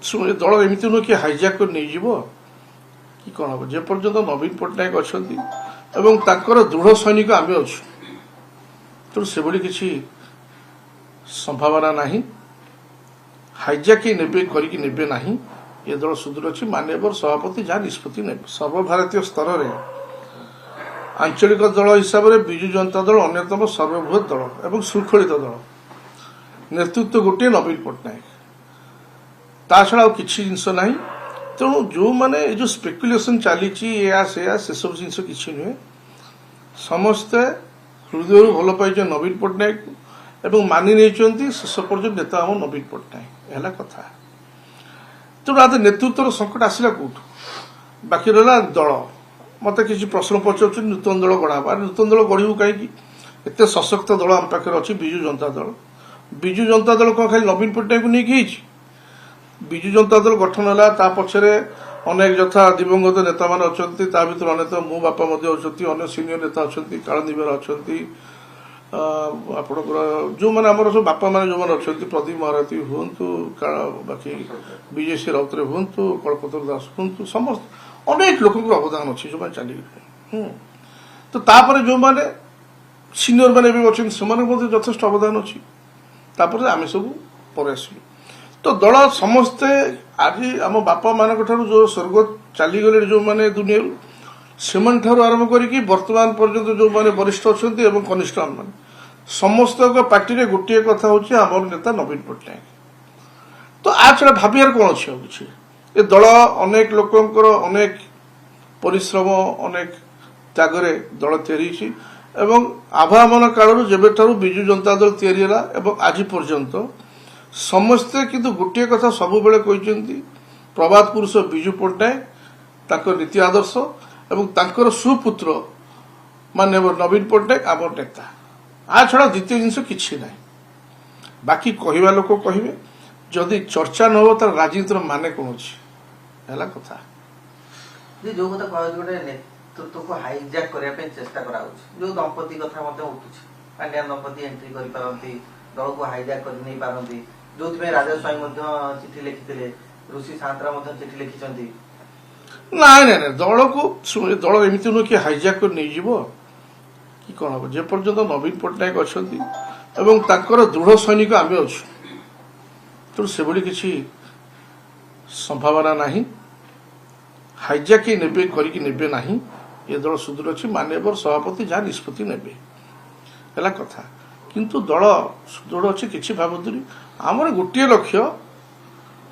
ଦଳ ଏମିତି ନୁହେଁ କି ହାଇଜାକ୍ କରି ନେଇଯିବ କି କ'ଣ ହେବ। ଯେପର୍ଯ୍ୟନ୍ତ ନବୀନ ପଟ୍ଟନାୟକ ଅଛନ୍ତି ଏବଂ ତାଙ୍କର ଦୃଢ଼ ସୈନିକ ଆମେ ଅଛୁ, ତେଣୁ ସେଭଳି କିଛି ସମ୍ଭାବନା ନାହିଁ। ହାଇଜାକ୍ ନେବେ କରିକି ନେବେ ନାହିଁ। ଏ ଦଳ ସୁଦୃଢ଼ ଅଛି। ମାନ୍ୟବର ସଭାପତି ଯାହା ନିଷ୍ପତ୍ତି ନେବେ। ସର୍ବଭାରତୀୟ ସ୍ତରରେ ଆଞ୍ଚଳିକ ଦଳ ହିସାବରେ ବିଜୁ ଜନତା ଦଳ ଅନ୍ୟତମ ସର୍ବବୃହତ୍ ଦଳ ଏବଂ ଶୃଙ୍ଖଳିତ ଦଳ। ନେତୃତ୍ୱ ଗୋଟିଏ ନବୀନ ପଟ୍ଟନାୟକ, ତା ଛଡ଼ା ଆଉ କିଛି ଜିନିଷ ନାହିଁ। ତେଣୁ ଯେଉଁମାନେ ଏ ଯେଉଁ ସ୍ପେକୁଲେସନ୍ ଚାଲିଛି ଏୟା ସେୟା ସେସବୁ ଜିନିଷ କିଛି ନୁହେଁ। ସମସ୍ତେ ହୃଦୟରୁ ଭଲ ପାଇଛନ୍ତି ନବୀନ ପଟ୍ଟନାୟକ ଏବଂ ମାନି ନେଇଛନ୍ତି ଶେଷ ପର୍ଯ୍ୟନ୍ତ ନେତା ଆମ ନବୀନ ପଟ୍ଟନାୟକ, ହେଲା କଥା। ତେଣୁ ଆଜି ନେତୃତ୍ୱର ସଙ୍କଟ ଆସିଲା କୋଉଠୁ? ବାକି ରହିଲା ଦଳ। ମୋତେ କିଛି ପ୍ରଶ୍ନ ପଚାରୁଛନ୍ତି ନୂତନ ଦଳ ଗଢ଼ା ହେବ। ନୂତନ ଦଳ ଗଢ଼ିବୁ କାହିଁକି? ଏତେ ସଶକ୍ତ ଦଳ ଆମ ପାଖରେ ଅଛି ବିଜୁ ଜନତା ଦଳ। ବିଜୁ ଜନତା ଦଳ କ'ଣ ଖାଲି ନବୀନ ପଟ୍ଟନାୟକକୁ ନେଇକି ହେଇଛି? ବିଜୁ ଜନତା ଦଳ ଗଠନ ହେଲା ତା ପଛରେ ଅନେକ ଯଥା ଦିବଙ୍ଗତ ନେତାମାନେ ଅଛନ୍ତି। ତା ଭିତରେ ଅନ୍ୟତମ ମୋ ବାପା ମଧ୍ୟ ଅଛନ୍ତି, ଅନ୍ୟ ସିନିୟର ନେତା ଅଛନ୍ତି, କାଳନ୍ଦୀ ବେହେରା ଅଛନ୍ତି, ଆପଣଙ୍କର ଯେଉଁମାନେ ଆମର ସବୁ ବାପାମାନେ ଯେଉଁମାନେ ଅଛନ୍ତି, ପ୍ରଦୀପ ମହାରଥୀ ହୁଅନ୍ତୁ, ବାକି ବିଜେସି ରାଉତରେ ହୁଅନ୍ତୁ, କଳପତ୍ର ଦାସ ହୁଅନ୍ତୁ, ସମସ୍ତ ଅନେକ ଲୋକଙ୍କର ଅବଦାନ ଅଛି ଯେଉଁମାନେ ଚାଲିଗଲେ। ତ ତାପରେ ଯେଉଁମାନେ ସିନିୟର ମାନେ ବି ଅଛନ୍ତି ସେମାନଙ୍କ ମଧ୍ୟ ଯଥେଷ୍ଟ ଅବଦାନ ଅଛି। ତାପରେ ଆମେ ସବୁ ପରେ ଆସିଲୁ। ତ ଦଳ ସମସ୍ତେ ଆଜି ଆମ ବାପାମାନଙ୍କ ଠାରୁ ଯେଉଁ ସ୍ୱର୍ଗ ଚାଲିଗଲେ ଯେଉଁମାନେ ଦୁନିଆରୁ, ସେମାନଠାରୁ ଆରମ୍ଭ କରିକି ବର୍ତ୍ତମାନ ପର୍ଯ୍ୟନ୍ତ ଯେଉଁମାନେ ବରିଷ୍ଠ ଅଛନ୍ତି ଏବଂ କନିଷ୍ଠ ମାନେ ସମସ୍ତଙ୍କ ପାର୍ଟିରେ ଗୋଟିଏ କଥା ହେଉଛି ଆମର ନେତା ନବୀନ ପଟ୍ଟନାୟକ। ତ ଆ ଛଡ଼ା ଭାବିବାର କ'ଣ ଅଛି ଆଉ କିଛି? ଏ ଦଳ ଅନେକ ଲୋକଙ୍କର ଅନେକ ପରିଶ୍ରମ ଅନେକ ତ୍ୟାଗରେ ଦଳ ତିଆରି ହେଇଛି ଏବଂ ଆଭାମନ କାଳରୁ ଯେବେଠାରୁ ବିଜୁ ଜନତା ଦଳ ତିଆରି ହେଲା ଏବଂ ଆଜି ପର୍ଯ୍ୟନ୍ତ ସମସ୍ତେ କିନ୍ତୁ ଗୋଟିଏ କଥା ସବୁବେଳେ କହିଛନ୍ତି, ପ୍ରବାଦ ପୁରୁଷ ବିଜୁ ପଟ୍ଟନାୟକ, ତାଙ୍କ ନୀତି ଆଦର୍ଶ ଏବଂ ତାଙ୍କର ସୁପୁତ୍ର ମାନ୍ୟବର ନବୀନ ପଟ୍ଟନାୟକ ଆମର ନେତା। ଆ ଛଡ଼ା ଦ୍ୱିତୀୟ ଜିନିଷ କିଛି ନାହିଁ। ବାକି କହିବା ଲୋକ କହିବେ, ଯଦି ଚର୍ଚ୍ଚା ନ ହେବ ତାର ରାଜନୀତିର ମାନେ କ'ଣ ଅଛି, ହେଲା କଥା। ଯୋଉ କଥା କୁହାଯାଉଛି ଗୋଟେ ନେତୃତ୍ୱକୁ ହାଇଜାକ୍ କରିବା ପାଇଁ ଚେଷ୍ଟା କରାଯାଉଛି, ଯୋଉ ଦମ୍ପତି କଥା ମଧ୍ୟ ଉଠୁଛି, ପାଣ୍ଡିଆନ ଦମ୍ପତି ଏଣ୍ଟ୍ରି କରିପାରନ୍ତି, ଦଳକୁ ହାଇଜାକ୍ କରି ନେଇ ପାରନ୍ତି, ଯୋଉଥିପାଇଁ ରାଜା ସ୍ୱାଇଁ ମଧ୍ୟ ଚିଠି ଲେଖିଥିଲେ, ଋଷି ସାନ୍ତ୍ରା ମଧ୍ୟ ଚିଠି ଲେଖିଛନ୍ତି। ନାଇଁ ନାଇଁ ନାଇଁ, ଦଳ ଏମିତି ନୁହେଁ କି ହାଇଜାକ୍ କରି ନେଇଯିବ କି କ'ଣ ହେବ। ଯେପର୍ଯ୍ୟନ୍ତ ନବୀନ ପଟ୍ଟନାୟକ ଅଛନ୍ତି ଏବଂ ତାଙ୍କର ଦୃଢ଼ ସୈନିକ ଆମେ ଅଛୁ, ତେଣୁ ସେଭଳି କିଛି ସମ୍ଭାବନା ନାହିଁ। ହାଇଜାକ୍ ନେବେ କରିକି ନେବେ ନାହିଁ। ଏ ଦଳ ସୁଦୃଢ଼ ଅଛି। ମାନ୍ୟବର ସଭାପତି ଯାହା ନିଷ୍ପତ୍ତି ନେବେ, ହେଲା କଥା। କିନ୍ତୁ ଦଳ ସୁଦୃଢ଼ ଅଛି, କିଛି ଭାବନ୍ତୁନି। ଆମର ଗୋଟିଏ ଲକ୍ଷ୍ୟ,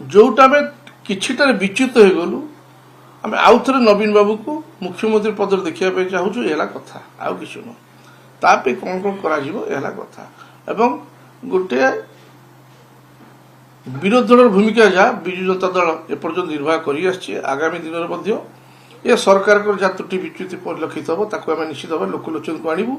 ଯୋଉଟା ଆମେ କିଛିଟାରେ ବିଚ୍ୟୁତ ହେଇଗଲୁ, ଆମେ ଆଉ ଥରେ ନବୀନ ବାବୁକୁ ମୁଖ୍ୟମନ୍ତ୍ରୀ ପଦରେ ଦେଖିବା ପାଇଁ ଚାହୁଁଛୁ, ଏ ହେଲା କଥା, ଆଉ କିଛି ନୁହଁ। ତା ପାଇଁ କ'ଣ କ'ଣ କରାଯିବ, ଏ ହେଲା କଥା। ଏବଂ ଗୋଟିଏ ବିରୋଧୀ ଦଳର ଭୂମିକା ଯାହା ବିଜୁ ଜନତା ଦଳ ଏପର୍ଯ୍ୟନ୍ତ ନିର୍ବାହ କରି ଆସିଛି, ଆଗାମୀ ଦିନରେ ମଧ୍ୟ ଏ ସରକାରଙ୍କର ଯାହା ତ୍ରୁଟି ବିଚ୍ୟୁତି ପରିଲକ୍ଷିତ ହେବ ତାକୁ ଆମେ ନିଶ୍ଚିତ ଭାବେ ଲୋକଲୋଚନକୁ ଆଣିବୁ।